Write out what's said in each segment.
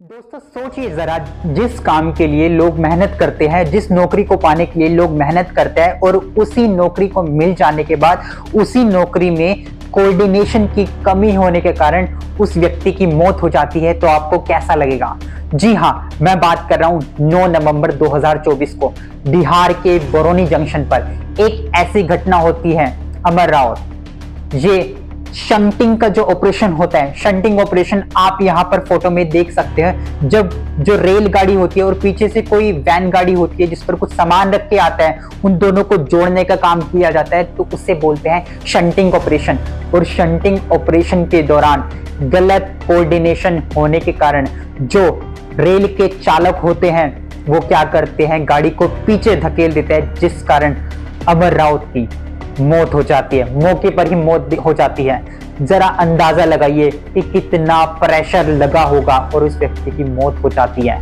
दोस्तों सोचिए जरा, जिस काम के लिए लोग मेहनत करते हैं, जिस नौकरी को पाने के लिए लोग मेहनत करते हैं और उसी नौकरी को मिल जाने के बाद उसी नौकरी में कोऑर्डिनेशन की कमी होने के कारण उस व्यक्ति की मौत हो जाती है, तो आपको कैसा लगेगा? जी हाँ, मैं बात कर रहा हूं 9 नवंबर 2024 को बिहार के बरौनी जंक्शन पर एक ऐसी घटना होती है। अमर राउत, ये शंटिंग का जो ऑपरेशन होता है, शंटिंग ऑपरेशन आप यहाँ पर फोटो में देख सकते हैं। जब जो रेलगाड़ी होती है और पीछे से कोई वैन गाड़ी होती है जिस पर कुछ सामान रख के आता है, उन दोनों को जोड़ने का काम किया जाता है, तो उससे बोलते हैं शंटिंग ऑपरेशन। और शंटिंग ऑपरेशन के दौरान गलत कोऑर्डिनेशन होने के कारण जो रेल के चालक होते हैं वो क्या करते हैं, गाड़ी को पीछे धकेल देते हैं, जिस कारण अमर राउत की मौत हो जाती है। मौके पर ही मौत हो जाती है। जरा अंदाजा लगाइए कि कितना प्रेशर लगा होगा और उस व्यक्ति की मौत हो जाती है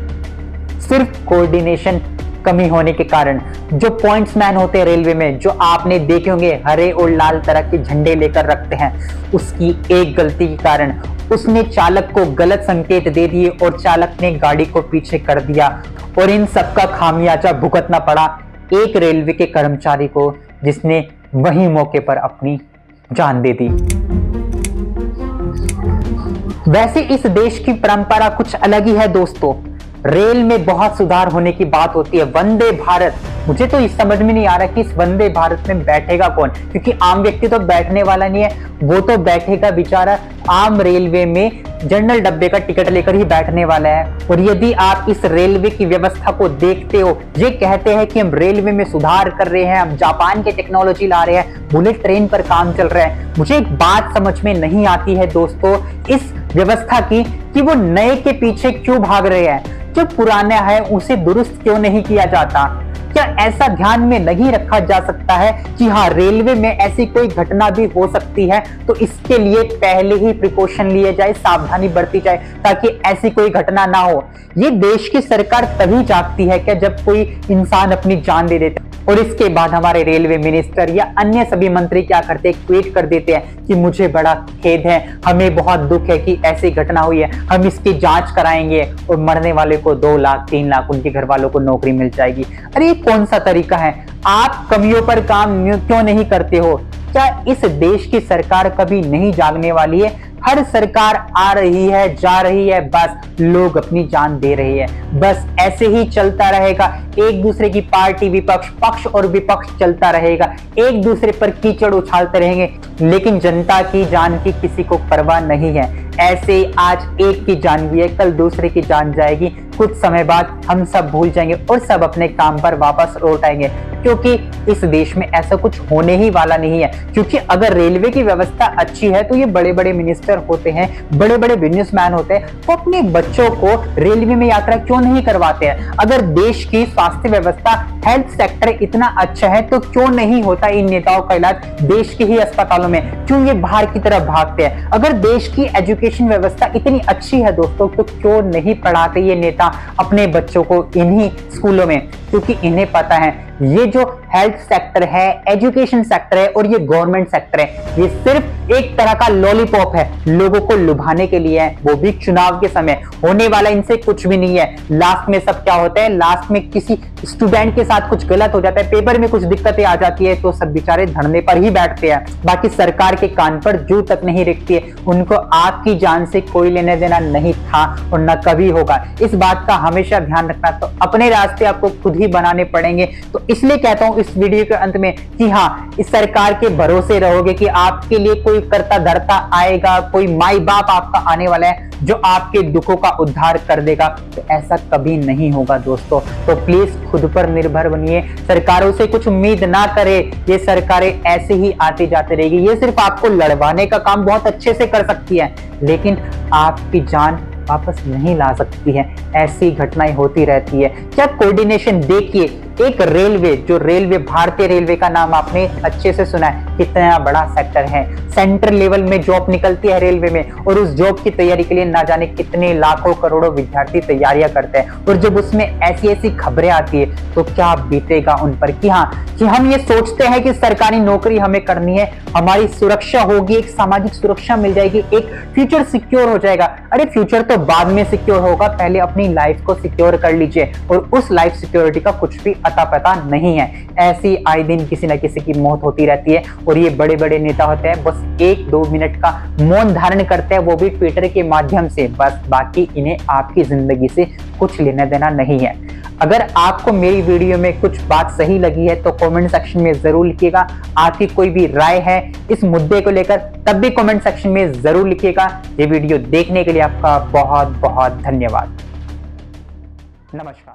सिर्फ कोऑर्डिनेशन कमी होने के कारण। जो पॉइंट्समैन होते हैं रेलवे में, जो आपने देखे होंगे हरे और लाल तरह के झंडे लेकर रखते हैं, उसकी एक गलती के कारण उसने चालक को गलत संकेत दे दिए और चालक ने गाड़ी को पीछे कर दिया और इन सबका खामियाजा भुगतना पड़ा एक रेलवे के कर्मचारी को, जिसने वही मौके पर अपनी जान दे दी। वैसे इस देश की परंपरा कुछ अलग ही है दोस्तों। रेल में बहुत सुधार होने की बात होती है। वंदे भारत, मुझे तो इस समझ में नहीं आ रहा कि इस वंदे भारत में बैठेगा कौन, क्योंकि आम व्यक्ति तो बैठने वाला नहीं है। वो तो बैठेगा बेचारा आम रेलवे में जनरल डब्बे का टिकट लेकर ही बैठने वाला है। और यदि आप इस रेलवे की व्यवस्था को देखते हो, ये कहते हैं कि हम रेलवे में सुधार कर रहे हैं, हम जापान की टेक्नोलॉजी ला रहे हैं, बुलेट ट्रेन पर काम चल रहा है। मुझे एक बात समझ में नहीं आती है दोस्तों इस व्यवस्था की, कि वो नए के पीछे क्यों भाग रहे हैं। जो पुराना है उसे दुरुस्त क्यों नहीं किया जाता? क्या ऐसा ध्यान में नहीं रखा जा सकता है कि हाँ, रेलवे में ऐसी कोई घटना भी हो सकती है, तो इसके लिए पहले ही प्रिकॉशन लिए जाए, सावधानी बरती जाए ताकि ऐसी कोई घटना ना हो। ये देश की सरकार तभी जागती है क्या जब कोई इंसान अपनी जान दे देता है। और इसके बाद हमारे रेलवे मिनिस्टर या अन्य सभी मंत्री क्या करते हैं, ट्वीट कर देते हैं कि मुझे बड़ा खेद है, हमें बहुत दुख है कि ऐसी घटना हुई है, हम इसकी जांच कराएंगे और मरने वाले को 2 लाख 3 लाख उनके घर वालों को नौकरी मिल जाएगी। अरे ये कौन सा तरीका है? आप कमियों पर काम क्यों नहीं करते हो? क्या इस देश की सरकार कभी नहीं जागने वाली है? हर सरकार आ रही है, जा रही है, बस लोग अपनी जान दे रहे हैं। बस ऐसे ही चलता रहेगा। एक दूसरे की पार्टी विपक्ष, पक्ष और विपक्ष चलता रहेगा, एक दूसरे पर कीचड़ उछालते रहेंगे, लेकिन जनता की जान की किसी को परवाह नहीं है। ऐसे आज एक की जान भी है, कल दूसरे की जान जाएगी, कुछ समय बाद हम सब भूल जाएंगे और सब अपने काम पर वापस लौट आएंगे, क्योंकि इस देश में ऐसा कुछ होने ही वाला नहीं है। क्योंकि अगर रेलवे की व्यवस्था अच्छी है तो ये बड़े बड़े मिनिस्टर होते हैं, बड़े बड़े बिजनेसमैन होते हैं, वो अपने बच्चों को रेलवे में यात्रा क्यों नहीं करवाते हैं? अगर देश की स्वास्थ्य व्यवस्था, हेल्थ सेक्टर इतना अच्छा है तो क्यों नहीं होता इन नेताओं का इलाज देश के ही अस्पतालों में? क्यों ये बाहर की तरफ भागते हैं? अगर देश की एजुकेशन व्यवस्था इतनी अच्छी है दोस्तों, तो क्यों नहीं पढ़ाते ये नेता अपने बच्चों को इन्हीं स्कूलों में? क्योंकि इन्हें पता है ये जो हेल्थ सेक्टर है, एजुकेशन सेक्टर है और ये गवर्नमेंट सेक्टर है, ये सिर्फ एक तरह का लॉलीपॉप है, लोगों को लुभाने के लिए है, वो भी चुनाव के समय। होने वाला इनसे कुछ भी नहीं है। लास्ट में सब क्या होता है, लास्ट में किसी स्टूडेंट के साथ कुछ गलत हो जाता है, पेपर में कुछ दिक्कतें आ जाती है, तो सब बेचारे धरने पर ही बैठते हैं। बाकी सरकार के कान पर जू तक नहीं रखती है। उनको आपकी जान से कोई लेना देना नहीं था और न कभी होगा। इस बात का हमेशा ध्यान रखना। तो अपने रास्ते आपको खुद ही बनाने पड़ेंगे। तो इसलिए कहता हूं इस वीडियो के अंत में कि हाँ, इस सरकार के भरोसे रहोगे कि आपके लिए कोई करता धरता आएगा, कोई माई बाप आपका आने वाला है जो आपके दुखों का उद्धार कर देगा, तो ऐसा कभी नहीं होगा दोस्तों। तो प्लीज खुद पर निर्भर बनिए, सरकारों से कुछ उम्मीद ना करे। ये सरकारें ऐसे ही आती जाती रहेगी। ये सिर्फ आपको लड़वाने का काम बहुत अच्छे से कर सकती है, लेकिन आपकी जान वापस नहीं ला सकती है। ऐसी घटनाएं होती रहती है। क्या कोऑर्डिनेशन देखिए, एक रेलवे, जो रेलवे भारतीय रेलवे का नाम आपने अच्छे से सुना है, कितना बड़ा सेक्टर है। सेंट्रल लेवल में जॉब निकलती है रेलवे में और उस जॉब की तैयारी के लिए ना जाने कितने लाखों करोड़ों विद्यार्थी तैयारियां करते हैं। और जब उसमें ऐसी ऐसी खबरें आती है तो क्या बीतेगा उन पर कि हाँ, कि हम ये सोचते हैं कि सरकारी नौकरी हमें करनी है, हमारी सुरक्षा होगी, एक सामाजिक सुरक्षा मिल जाएगी, एक फ्यूचर सिक्योर हो जाएगा। अरे फ्यूचर तो बाद में सिक्योर होगा, पहले अपनी लाइफ को सिक्योर कर लीजिए। और उस लाइफ सिक्योरिटी का कुछ भी अता पता नहीं है। ऐसी आए दिन किसी न किसी की मौत होती रहती है और ये बड़े बड़े नेता होते हैं, बस 1-2 मिनट का मौन धारण करते हैं, वो भी ट्विटर के माध्यम से, बस। बाकी इन्हें आपकी जिंदगी से कुछ लेना देना नहीं है। अगर आपको मेरी वीडियो में कुछ बात सही लगी है तो कमेंट सेक्शन में जरूर लिखिएगा। आपकी कोई भी राय है इस मुद्दे को लेकर, तब भी कमेंट सेक्शन में जरूर लिखिएगा। ये वीडियो देखने के लिए आपका बहुत बहुत धन्यवाद। नमस्कार।